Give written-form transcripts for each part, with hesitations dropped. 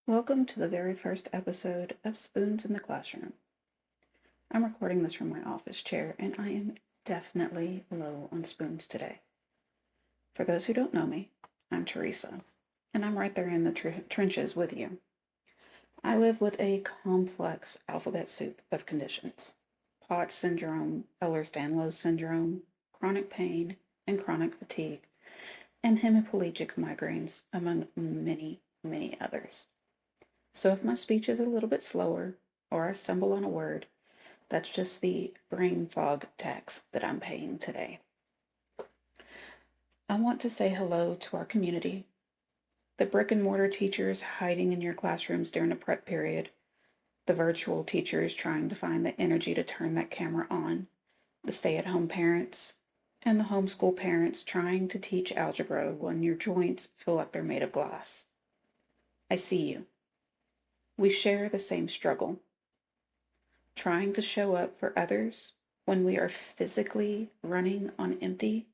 Welcome to the very first episode of Spoons in the Classroom. I'm recording this from my office chair, and I am definitely low on spoons today. For those who don't know me, I'm Teresa, and I'm right there in the trenches with you. I live with a complex alphabet soup of conditions: POTS syndrome, Ehlers-Danlos syndrome, chronic pain, and chronic fatigue, and hemiplegic migraines, among many, many others. So if my speech is a little bit slower, or I stumble on a word, that's just the brain fog tax that I'm paying today. I want to say hello to our community, the brick and mortar teachers hiding in your classrooms during a prep period, the virtual teachers trying to find the energy to turn that camera on, the stay-at-home parents, and the homeschool parents trying to teach algebra when your joints feel like they're made of glass. I see you. We share the same struggle, trying to show up for others when we are physically running on empty.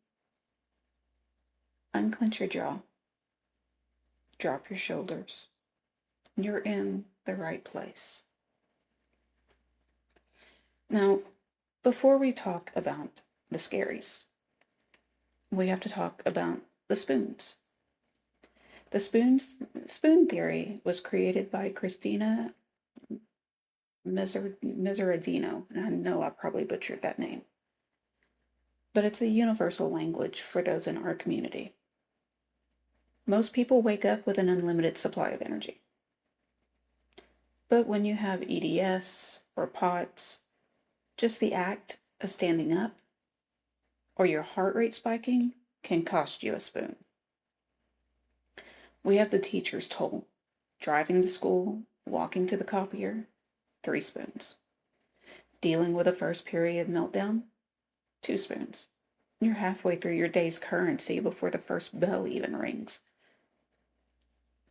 Unclench your jaw, drop your shoulders. You're in the right place. Now, before we talk about the scaries, we have to talk about the spoons. The spoon theory was created by Christina Miseradino, and I know I probably butchered that name, but it's a universal language for those in our community. Most people wake up with an unlimited supply of energy. But when you have EDS or POTS, just the act of standing up or your heart rate spiking can cost you a spoon. We have the teacher's toll: driving to school, walking to the copier, 3 spoons. Dealing with a first period meltdown, 2 spoons. You're halfway through your day's currency before the first bell even rings.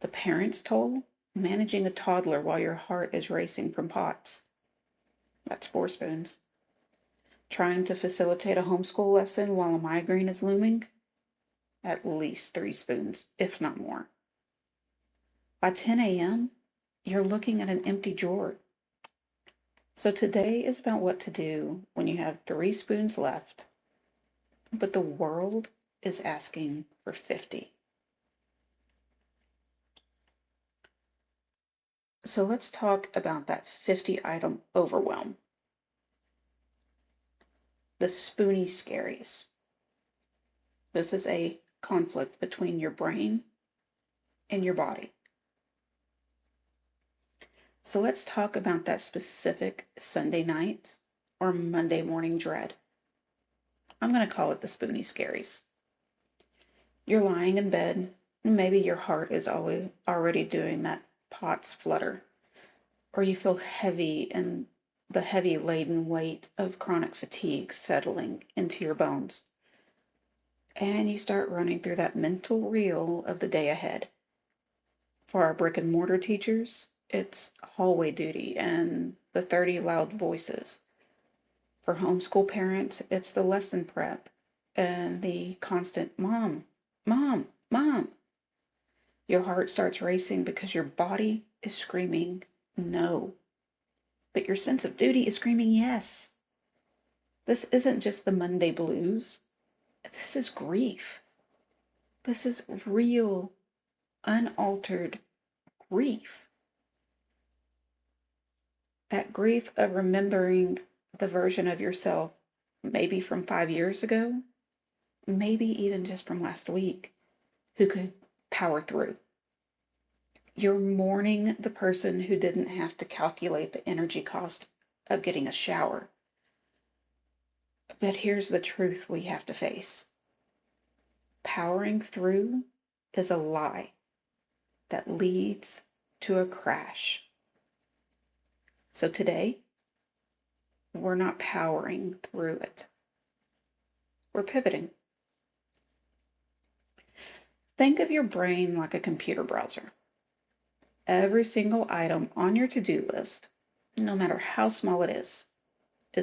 The parent's toll: managing a toddler while your heart is racing from POTS. That's 4 spoons. Trying to facilitate a homeschool lesson while a migraine is looming, at least 3 spoons, if not more. By 10 a.m., you're looking at an empty drawer. So today is about what to do when you have 3 spoons left, but the world is asking for 50. So let's talk about that 50-item overwhelm. The Spoonie Scaries. This is a conflict between your brain and your body. So let's talk about that specific Sunday night or Monday morning dread. I'm going to call it the Spoonie Scaries. You're lying in bed, and maybe your heart is already doing that POTS flutter, or you feel heavy and the heavy laden weight of chronic fatigue settling into your bones. And you start running through that mental reel of the day ahead. For our brick and mortar teachers, it's hallway duty and the 30 loud voices. For homeschool parents, it's the lesson prep and the constant mom, mom, mom. Your heart starts racing because your body is screaming no, but your sense of duty is screaming yes. This isn't just the Monday blues. This is grief. This is real, unaltered grief. That grief of remembering the version of yourself, maybe from 5 years ago, maybe even just from last week, who could power through. You're mourning the person who didn't have to calculate the energy cost of getting a shower. But here's the truth we have to face. Powering through is a lie that leads to a crash. So today, we're not powering through it. We're pivoting. Think of your brain like a computer browser. Every single item on your to-do list, no matter how small it is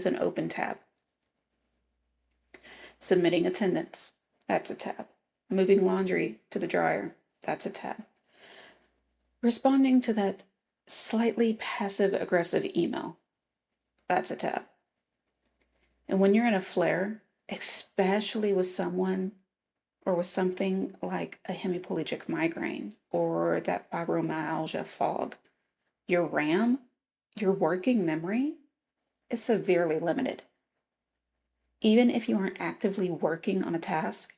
an open tab. Submitting attendance, that's a tab. Moving laundry to the dryer, that's a tab. Responding to that slightly passive-aggressive email, that's a tab. And when you're in a flare, especially with someone or with something like a hemiplegic migraine or that fibromyalgia fog, your RAM, your working memory, is severely limited. Even if you aren't actively working on a task,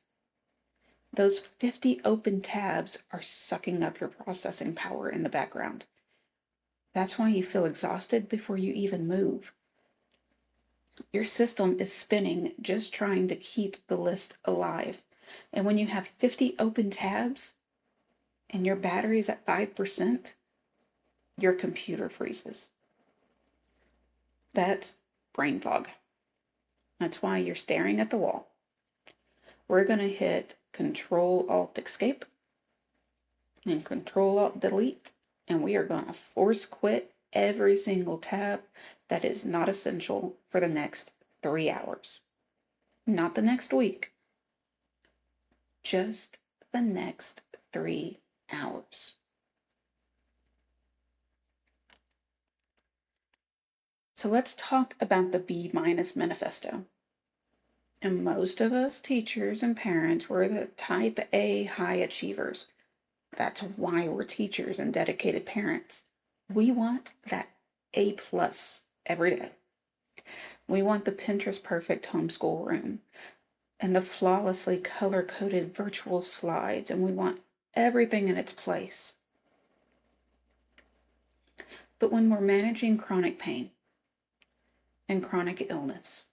those 50 open tabs are sucking up your processing power in the background. That's why you feel exhausted before you even move. Your system is spinning just trying to keep the list alive. And when you have 50 open tabs and your battery's at 5%, your computer freezes. That's brain fog. That's why you're staring at the wall. We're going to hit Control-Alt-Escape and Control-Alt-Delete, and we are going to force quit every single tab that is not essential for the next 3 hours. Not the next week, just the next 3 hours. So let's talk about the B- Manifesto. And most of us teachers and parents were the type A high achievers. That's why we're teachers and dedicated parents. We want that A+ every day. We want the Pinterest perfect homeschool room and the flawlessly color-coded virtual slides, and we want everything in its place. But when we're managing chronic pain and chronic illness,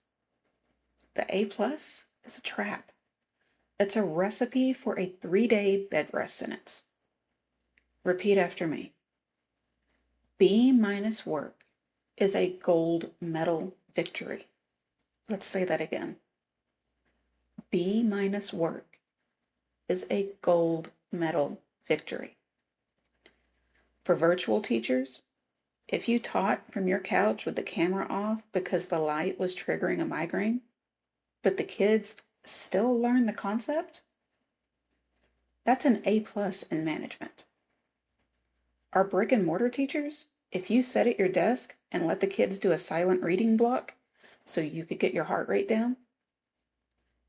the A+ is a trap. It's a recipe for a 3-day bed rest sentence. Repeat after me. B- work is a gold medal victory. Let's say that again. B- work is a gold medal victory. For virtual teachers, if you taught from your couch with the camera off because the light was triggering a migraine, but the kids still learn the concept, that's an A+ in management. Our brick and mortar teachers, if you sit at your desk and let the kids do a silent reading block so you could get your heart rate down,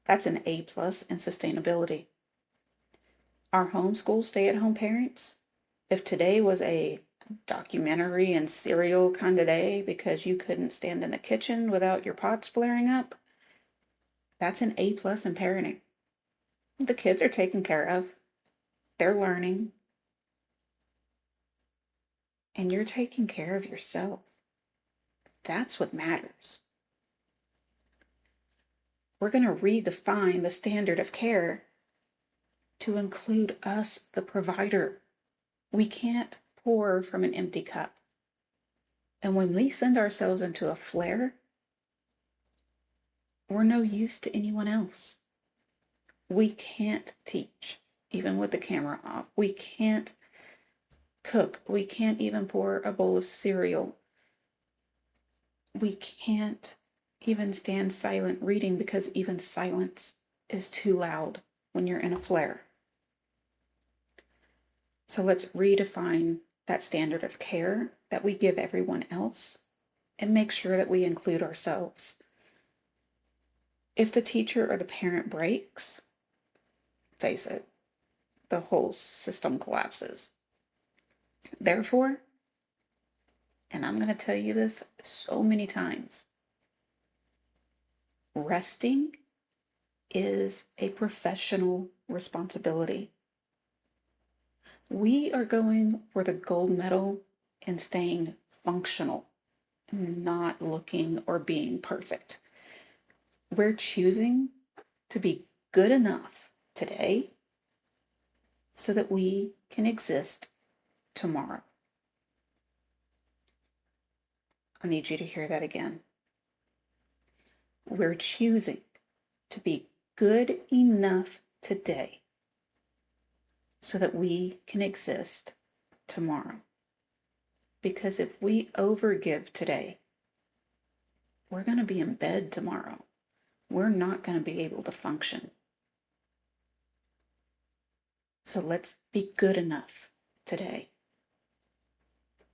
that's an A+ in sustainability. Our homeschool stay-at-home parents, if today was a documentary and cereal kind of day because you couldn't stand in the kitchen without your pots flaring up, that's an A+ in parenting. The kids are taken care of. They're learning. And you're taking care of yourself. That's what matters. We're going to redefine the standard of care to include us, the provider. We can't pour from an empty cup. And when we send ourselves into a flare, we're no use to anyone else. We can't teach, even with the camera off. We can't cook. We can't even pour a bowl of cereal. We can't even stand silent reading because even silence is too loud when you're in a flare. So let's redefine that standard of care that we give everyone else and make sure that we include ourselves. If the teacher or the parent breaks, face it, the whole system collapses. Therefore, and I'm going to tell you this so many times, resting is a professional responsibility. We are going for the gold medal in staying functional, not looking or being perfect. We're choosing to be good enough today so that we can exist tomorrow. I need you to hear that again. We're choosing to be good enough today so that we can exist tomorrow. Because if we overgive today, we're going to be in bed tomorrow. We're not going to be able to function. So let's be good enough today.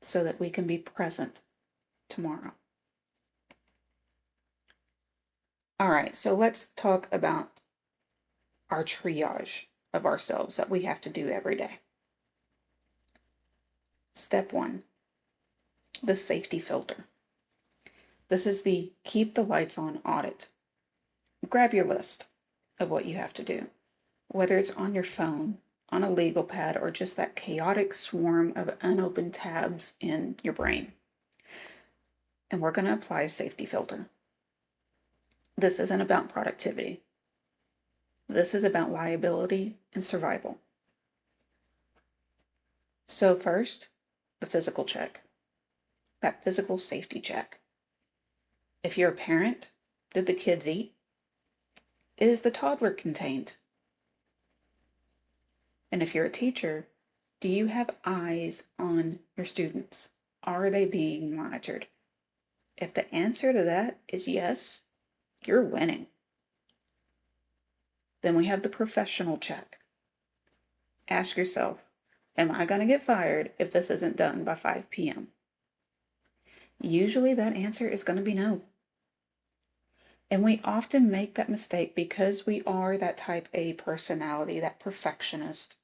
so that we can be present tomorrow. All right, so let's talk about our triage of ourselves that we have to do every day. Step 1, the safety filter. This is the keep the lights on audit. Grab your list of what you have to do, whether it's on your phone, on a legal pad, or just that chaotic swarm of unopened tabs in your brain. And we're going to apply a safety filter. This isn't about productivity. This is about liability and survival. So first, the physical check. That physical safety check. If you're a parent, did the kids eat? Is the toddler contained? And if you're a teacher, do you have eyes on your students? Are they being monitored? If the answer to that is yes, you're winning. Then we have the professional check. Ask yourself, am I going to get fired if this isn't done by 5 p.m.? Usually that answer is going to be no. And we often make that mistake because we are that type A personality, that perfectionist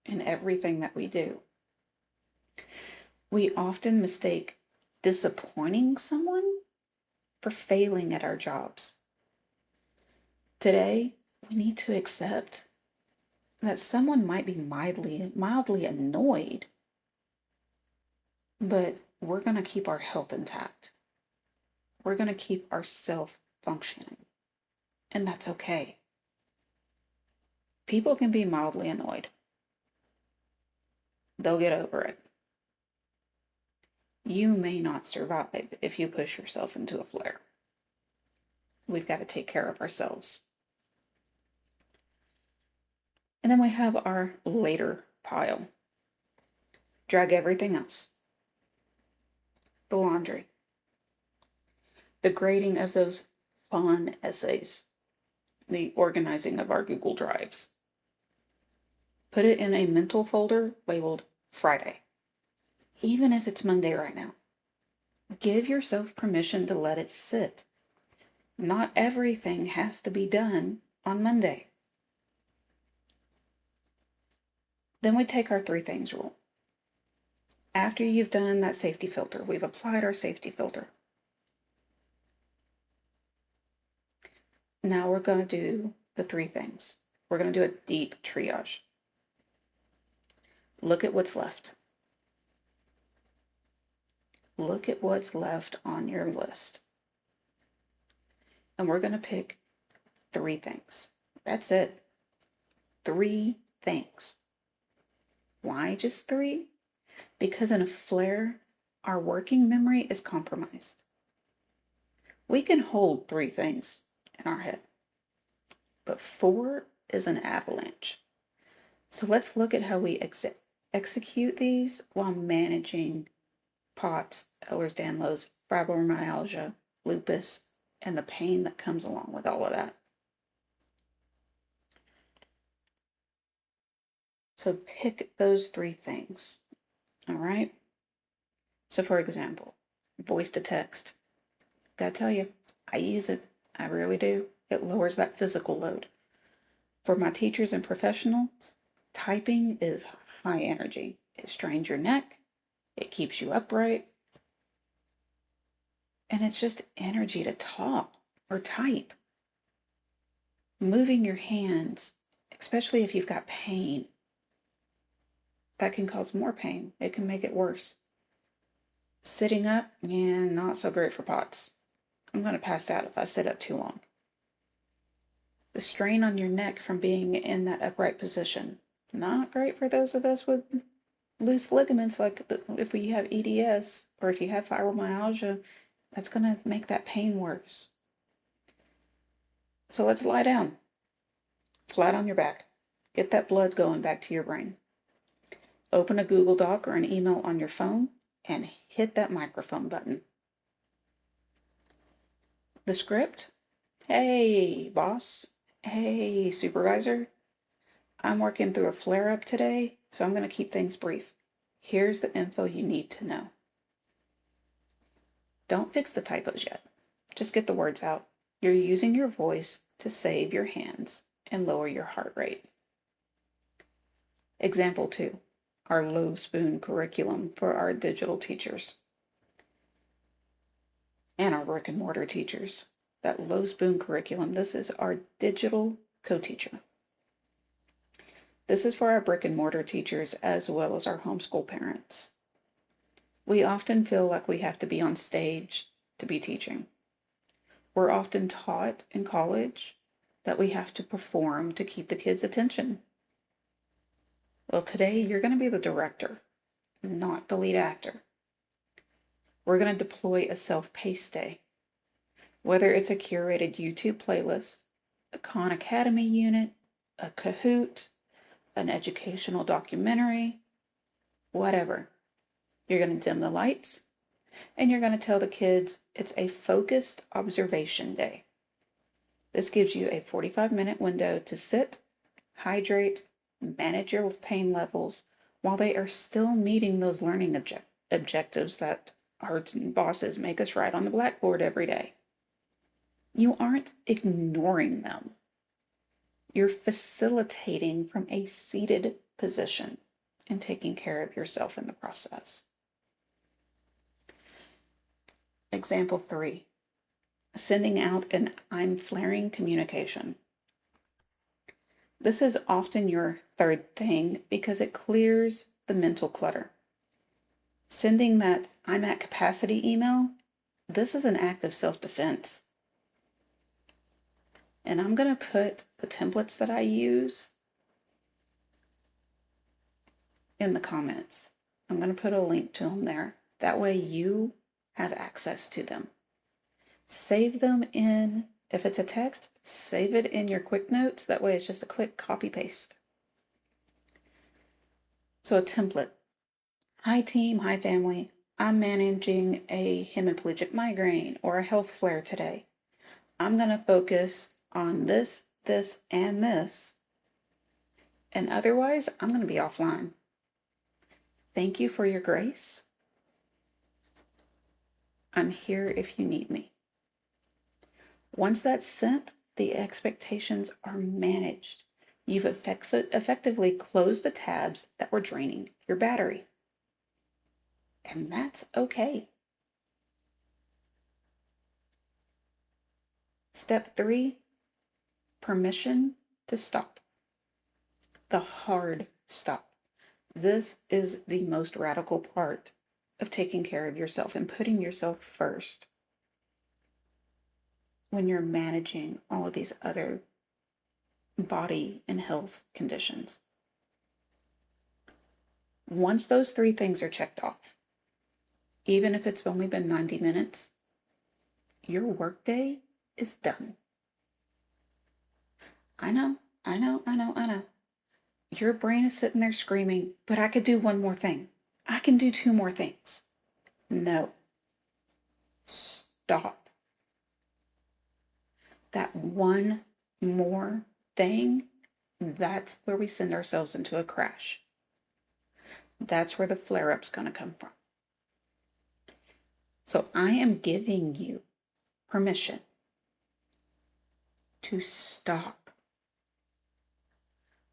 in everything that we do. We often mistake disappointing someone for failing at our jobs. Today, we need to accept that someone might be mildly annoyed, but we're going to keep our health intact. We're going to keep ourselves functioning, and that's okay. People can be mildly annoyed. They'll get over it. You may not survive if you push yourself into a flare. We've got to take care of ourselves. And then we have our later pile. Drag everything else. The laundry. The grading of those fun essays. The organizing of our Google Drives. Put it in a mental folder labeled Friday. Even if it's Monday right now. Give yourself permission to let it sit. Not everything has to be done on Monday. Then we take our 3 things rule. After you've done that safety filter, we've applied our safety filter. Now we're going to do the 3 things. We're going to do a deep triage. Look at what's left. Look at what's left on your list. And we're going to pick 3 things. That's it. 3 things. Why just 3? Because in a flare, our working memory is compromised. We can hold 3 things in our head, but 4 is an avalanche. So let's look at how we execute these while managing POTS, Ehlers-Danlos, fibromyalgia, lupus, and the pain that comes along with all of that. So pick those 3 things, all right? So for example, voice to text. Gotta tell you, I use it. I really do. It lowers that physical load. For my teachers and professionals, typing is high energy. It strains your neck. It keeps you upright. And it's just energy to talk or type. Moving your hands, especially if you've got pain, that can cause more pain. It can make it worse. Sitting up, not so great for POTS. I'm going to pass out if I sit up too long. The strain on your neck from being in that upright position, not great for those of us with loose ligaments, like if we have EDS or if you have fibromyalgia, that's going to make that pain worse. So let's lie down, flat on your back. Get that blood going back to your brain. Open a Google Doc or an email on your phone and hit that microphone button. The script. Hey, boss. Hey, supervisor. I'm working through a flare-up today, so I'm going to keep things brief. Here's the info you need to know. Don't fix the typos yet. Just get the words out. You're using your voice to save your hands and lower your heart rate. Example 2, our low spoon curriculum for our digital teachers and our brick and mortar teachers. That low spoon curriculum, this is our digital co-teacher. This is for our brick and mortar teachers as well as our homeschool parents. We often feel like we have to be on stage to be teaching. We're often taught in college that we have to perform to keep the kids' attention. Well, today you're going to be the director, not the lead actor. We're going to deploy a self-paced day. Whether it's a curated YouTube playlist, a Khan Academy unit, a Kahoot, an educational documentary, whatever. You're going to dim the lights, and you're going to tell the kids it's a focused observation day. This gives you a 45-minute window to sit, hydrate, manage your pain levels while they are still meeting those learning objectives that our bosses make us write on the blackboard every day. You aren't ignoring them. You're facilitating from a seated position and taking care of yourself in the process. Example 3, sending out an I'm flaring communication. This is often your third thing because it clears the mental clutter. Sending that I'm at capacity email, this is an act of self-defense. And I'm going to put the templates that I use in the comments. I'm going to put a link to them there. That way you have access to them. Save them in, if it's a text, save it in your quick notes. That way it's just a quick copy paste. So a template. Hi team, hi family. I'm managing a hemiplegic migraine or a health flare today. I'm going to focus on this, this, and this. And otherwise, I'm going to be offline. Thank you for your grace. I'm here if you need me. Once that's sent, the expectations are managed. You've effectively closed the tabs that were draining your battery. And that's okay. Step 3, permission to stop. The hard stop. This is the most radical part of taking care of yourself and putting yourself first when you're managing all of these other body and health conditions. Once those 3 things are checked off, even if it's only been 90 minutes, your workday is done. I know. Your brain is sitting there screaming, but I could do one more thing. I can do 2 more things. No. Stop. That one more thing, that's where we send ourselves into a crash. That's where the flare-up's going to come from. So I am giving you permission to stop.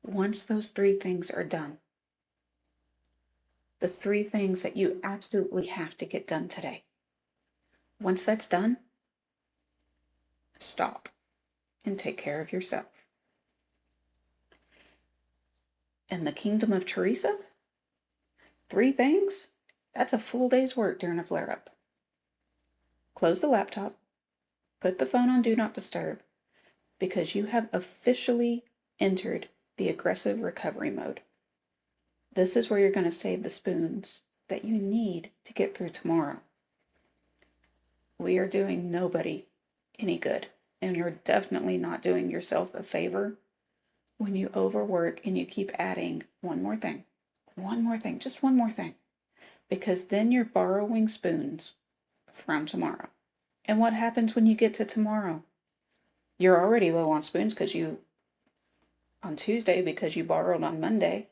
Once those 3 things are done, the 3 things that you absolutely have to get done today. Once that's done, stop and take care of yourself. In the kingdom of Teresa, 3 things, that's a full day's work during a flare-up. Close the laptop, put the phone on Do Not Disturb, because you have officially entered the aggressive recovery mode. This is where you're going to save the spoons that you need to get through tomorrow. We are doing nobody any good, and you're definitely not doing yourself a favor when you overwork and you keep adding one more thing, just one more thing, because then you're borrowing spoons from tomorrow. And what happens when you get to tomorrow? You're already low on spoons on Tuesday because you borrowed on Monday.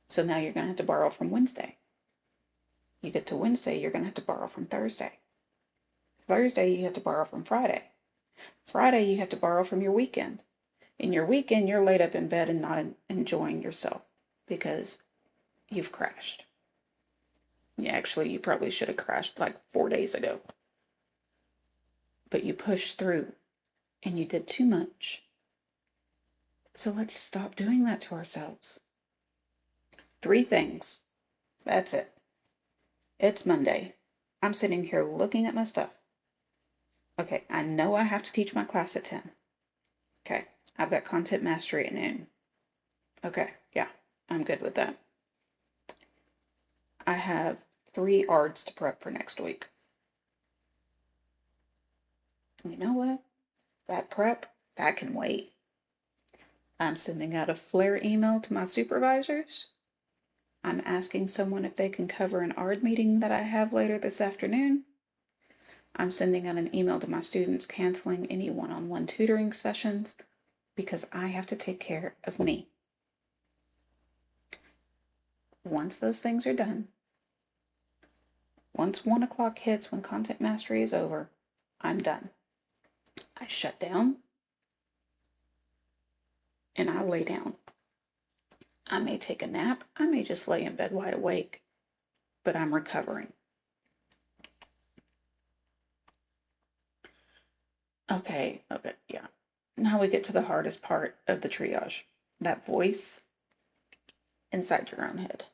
So now you're going to have to borrow from Wednesday. You get to Wednesday, you're going to have to borrow from Thursday. Thursday, you have to borrow from Friday. Friday, you have to borrow from your weekend. In your weekend, you're laid up in bed and not enjoying yourself because you've crashed. Yeah, actually, you probably should have crashed like 4 days ago. But you pushed through and you did too much. So let's stop doing that to ourselves. 3 things. That's it. It's Monday. I'm sitting here looking at my stuff. Okay, I know I have to teach my class at 10. Okay, I've got content mastery at noon. Okay, yeah, I'm good with that. I have 3 ARDs to prep for next week. You know what? That prep, that can wait. I'm sending out a Flare email to my supervisors. I'm asking someone if they can cover an ARD meeting that I have later this afternoon. I'm sending out an email to my students canceling any one-on-one tutoring sessions because I have to take care of me. Once those things are done, once 1 o'clock hits when content mastery is over, I'm done. I shut down and I lay down. I may take a nap. I may just lay in bed wide awake, but I'm recovering. Okay, yeah. Now we get to the hardest part of the triage. That voice inside your own head.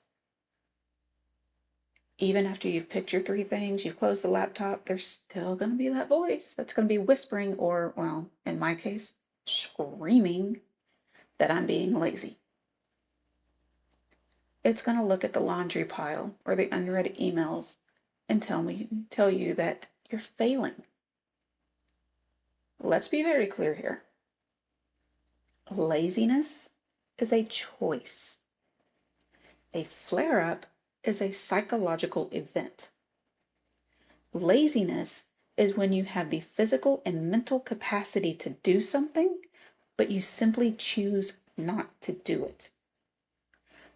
Even after you've picked your 3 things, you've closed the laptop, there's still going to be that voice that's going to be whispering or, well, in my case, screaming that I'm being lazy. It's going to look at the laundry pile or the unread emails and tell you that you're failing. Let's be very clear here. Laziness is a choice. A flare-up is a psychological event. Laziness is when you have the physical and mental capacity to do something, but you simply choose not to do it.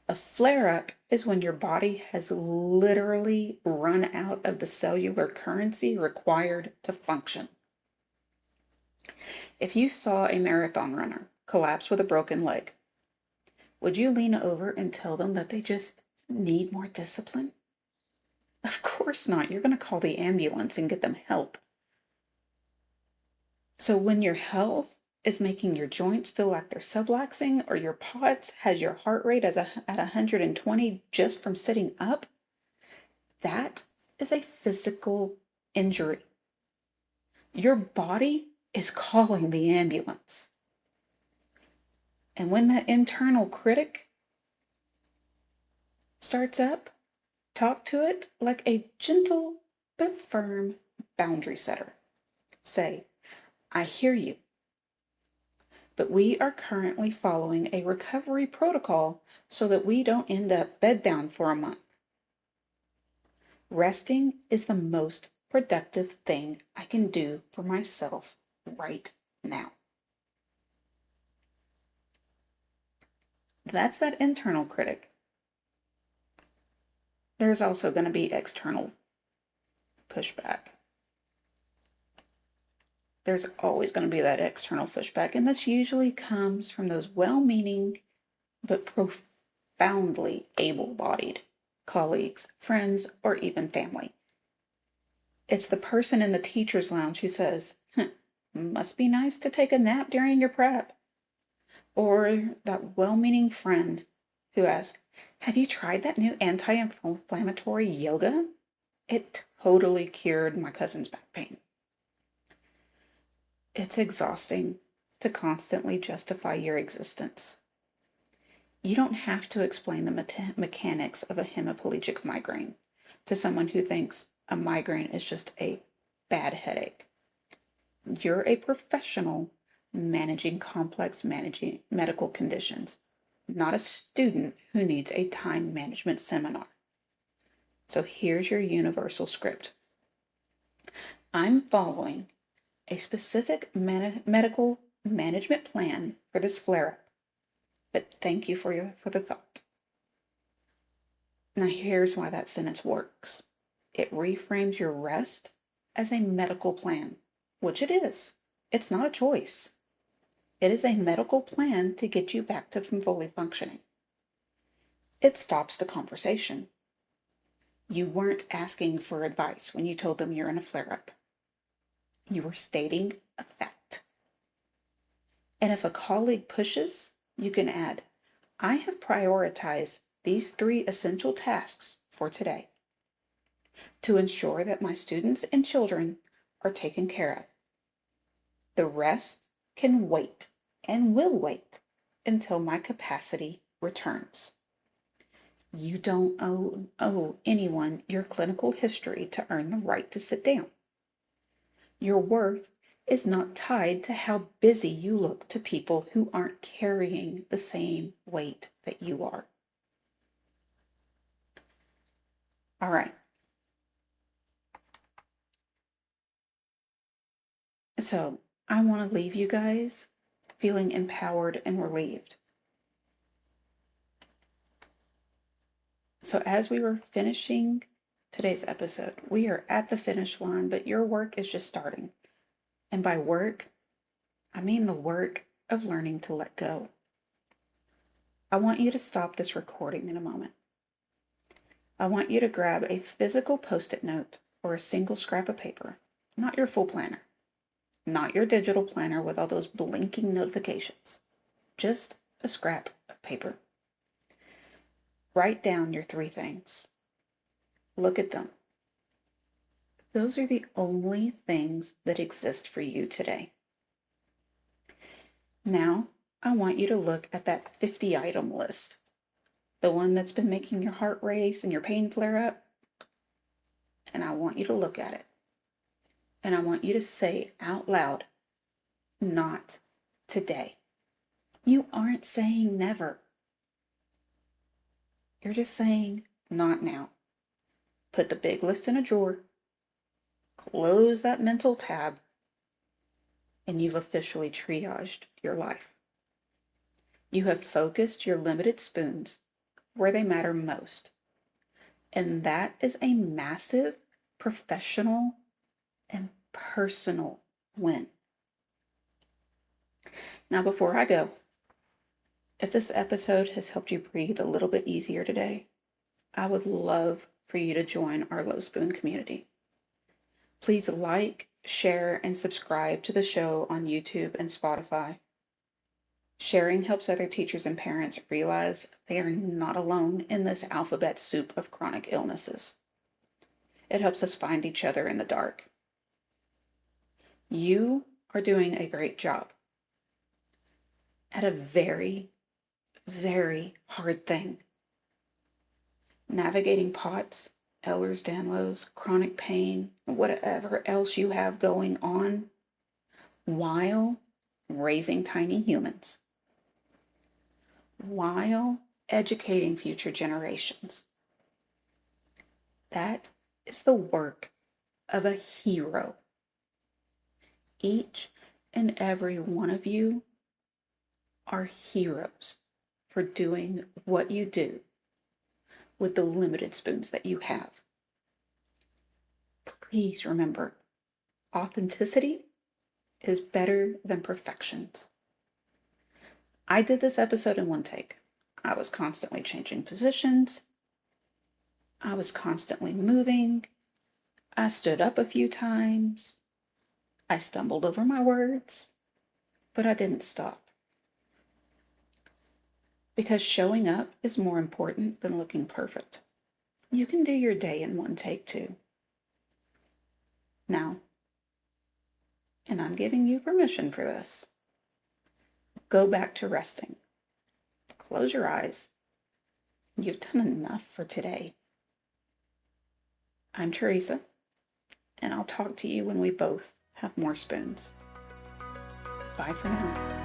A flare-up is when your body has literally run out of the cellular currency required to function. If you saw a marathon runner collapse with a broken leg, would you lean over and tell them that they just need more discipline? Of course not. You're going to call the ambulance and get them help. So when your health is making your joints feel like they're subluxing, or your POTS has your heart rate at 120 just from sitting up, that is a physical injury. Your body is calling the ambulance. And when that internal critic starts up, talk to it like a gentle but firm boundary setter. Say, I hear you, but we are currently following a recovery protocol so that we don't end up bedbound for a month. Resting is the most productive thing I can do for myself right now. That's that internal critic. There's also going to be external pushback. There's always going to be that external pushback, and this usually comes from those well-meaning but profoundly able-bodied colleagues, friends, or even family. It's the person in the teacher's lounge who says, must be nice to take a nap during your prep. Or that well-meaning friend who asks, have you tried that new anti-inflammatory yoga? It totally cured my cousin's back pain. It's exhausting to constantly justify your existence. You don't have to explain the mechanics of a hemiplegic migraine to someone who thinks a migraine is just a bad headache. You're a professional managing complex medical conditions, not a student who needs a time management seminar. So here's your universal script. I'm following a specific medical management plan for this flare-up, but thank you for the thought. Now here's why that sentence works. It reframes your rest as a medical plan, which it is. It's not a choice. It is a medical plan to get you back to fully functioning. It stops the conversation. You weren't asking for advice when you told them you're in a flare-up. You were stating a fact. And if a colleague pushes, you can add, I have prioritized these 3 essential tasks for today to ensure that my students and children are taken care of. The rest can wait and will wait until my capacity returns. You don't owe anyone your clinical history to earn the right to sit down. Your worth is not tied to how busy you look to people who aren't carrying the same weight that you are. All right. So I want to leave you guys feeling empowered and relieved. So as we were finishing today's episode, we are at the finish line, but your work is just starting. And by work, I mean the work of learning to let go. I want you to stop this recording in a moment. I want you to grab a physical Post-it note or a single scrap of paper, not your full planner, not your digital planner with all those blinking notifications, just a scrap of paper. Write down your 3 things. Look at them. Those are the only things that exist for you today. Now, I want you to look at that 50-item list. The one that's been making your heart race and your pain flare up. And I want you to look at it. And I want you to say out loud, not today. You aren't saying never. You're just saying not now. Put the big list in a drawer. Close that mental tab. And you've officially triaged your life. You have focused your limited spoons where they matter most. And that is a massive professional and personal win. Now, before I go, if this episode has helped you breathe a little bit easier today, I would love for you to join our Low Spoon community. Please like, share, and subscribe to the show on YouTube and Spotify. Sharing helps other teachers and parents realize they are not alone in this alphabet soup of chronic illnesses. It helps us find each other in the dark. You are doing a great job at a very, very hard thing. Navigating POTS, Ehlers-Danlos, chronic pain, whatever else you have going on, while raising tiny humans, while educating future generations. That is the work of a hero. Each and every one of you are heroes for doing what you do with the limited spoons that you have. Please remember, authenticity is better than perfections. I did this episode in one take. I was constantly changing positions. I was constantly moving. I stood up a few times. I stumbled over my words, but I didn't stop. Because showing up is more important than looking perfect. You can do your day in one take too. Now, and I'm giving you permission for this, go back to resting. Close your eyes. You've done enough for today. I'm Teresa, and I'll talk to you when we both have more spoons. Bye for now.